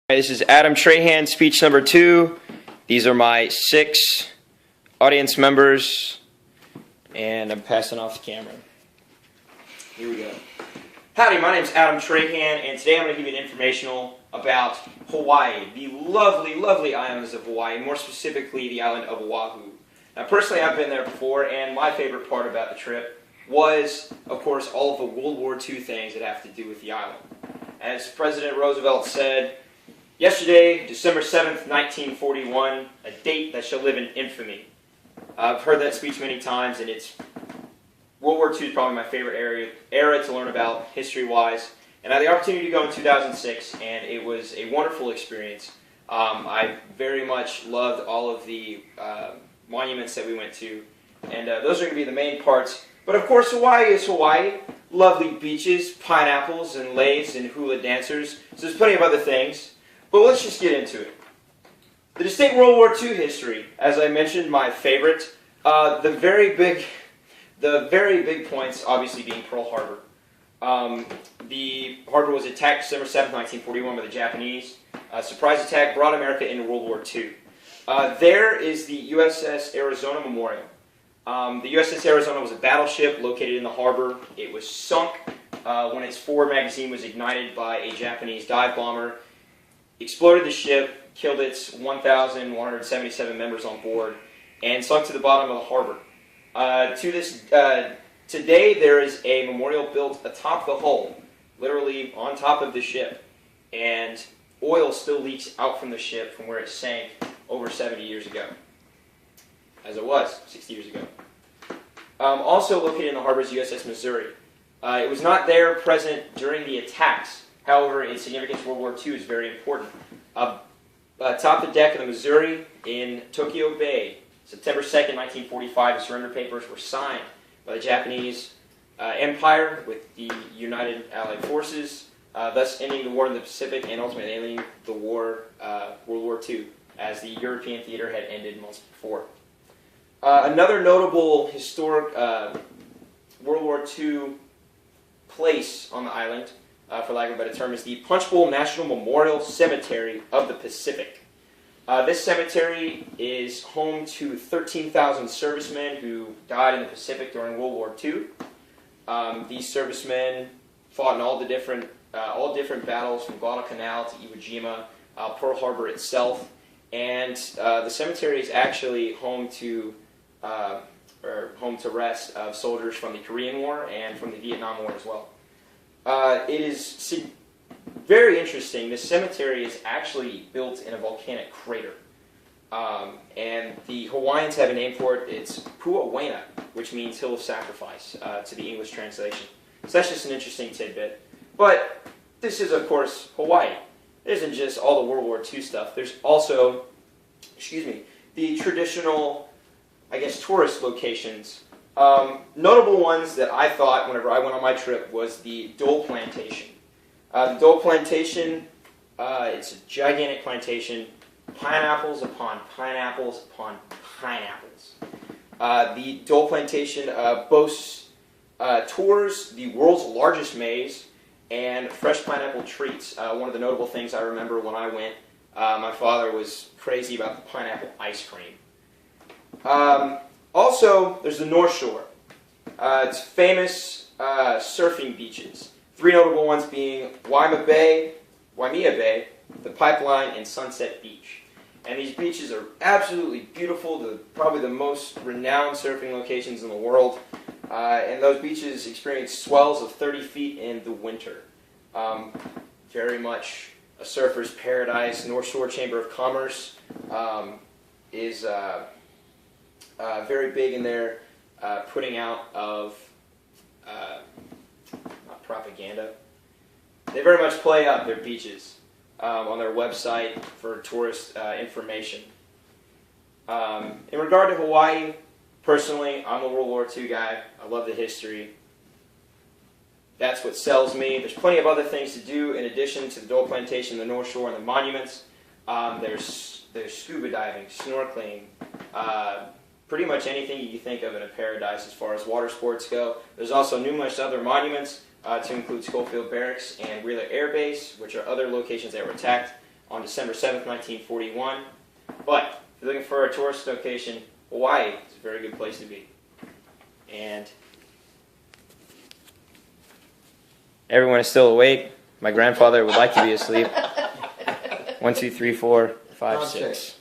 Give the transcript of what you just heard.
This is Adam Trahan, speech number 2. These are my 6 audience members, and I'm passing off the camera. Here we go. Howdy, my name is Adam Trahan, and today I'm going to give you an informational about Hawaii, the lovely, lovely islands of Hawaii, more specifically the island of Oahu. Now, personally, I've been there before, and my favorite part about the trip was, of course, all of the World War II things that have to do with the island. As President Roosevelt said, yesterday, December 7th, 1941, a date that shall live in infamy. I've heard that speech many times, and World War II is probably my favorite era to learn about history-wise. And I had the opportunity to go in 2006, and it was a wonderful experience. I very much loved all of the monuments that we went to, and those are going to be the main parts. But of course, Hawaii is Hawaii. Lovely beaches, pineapples, and leis, and hula dancers. So there's plenty of other things. But let's just get into it. The distinct World War II history, as I mentioned, my favorite. The very big points, obviously, being Pearl Harbor. The harbor was attacked December 7th, 1941 by the Japanese. A surprise attack brought America into World War II. There is the USS Arizona Memorial. The USS Arizona was a battleship located in the harbor. It was sunk when its forward magazine was ignited by a Japanese dive bomber. Exploded the ship, killed its 1,177 members on board, and sunk to the bottom of the harbor. Today there is a memorial built atop the hull, literally on top of the ship, and oil still leaks out from the ship from where it sank over 70 years ago, as it was 60 years ago. Also located in the harbor is USS Missouri. It was not there present during the attacks. However, its significance in World War II is very important. Atop the deck of the Missouri in Tokyo Bay, September 2nd, 1945, the surrender papers were signed by the Japanese Empire with the United Allied Forces, thus ending the war in the Pacific and ultimately ending the war, World War II, as the European theater had ended months before. Another notable historic World War II place on the island, for lack of a better term, is the Punch Bowl National Memorial Cemetery of the Pacific. This cemetery is home to 13,000 servicemen who died in the Pacific during World War II. These servicemen fought in all different battles, from Guadalcanal to Iwo Jima, Pearl Harbor itself, and the cemetery is actually home to rest of soldiers from the Korean War and from the Vietnam War as well. It is very interesting. This cemetery is actually built in a volcanic crater. And the Hawaiians have a name for it. It's Puawena, which means hill of sacrifice to the English translation. So that's just an interesting tidbit. But this is, of course, Hawaii. It isn't just all the World War II stuff. There's also, the traditional, tourist locations. Notable ones that I thought whenever I went on my trip was the Dole Plantation. The Dole Plantation, it's a gigantic plantation, pineapples upon pineapples upon pineapples. The Dole Plantation boasts tours, the world's largest maze, and fresh pineapple treats. One of the notable things I remember when I went, my father was crazy about the pineapple ice cream. Also, there's the North Shore. It's famous surfing beaches. 3 notable ones being Waimea Bay, the Pipeline, and Sunset Beach. And these beaches are absolutely beautiful. They're probably the most renowned surfing locations in the world. And those beaches experience swells of 30 feet in the winter. Very much a surfer's paradise. North Shore Chamber of Commerce is very big in their putting out of not propaganda. They very much play up their beaches on their website for tourist information. In regard to Hawaii, personally, I'm a World War II guy. I love the history. That's what sells me. There's plenty of other things to do in addition to the Dole Plantation, the North Shore, and the monuments. There's scuba diving, snorkeling, pretty much anything you can think of in a paradise as far as water sports go. There's also numerous other monuments to include Schofield Barracks and Wheeler Air Base, which are other locations that were attacked on December 7th, 1941. But if you're looking for a tourist location, Hawaii is a very good place to be. And everyone is still awake. My grandfather would like to be asleep. 1, 2, 3, 4, 5, 6.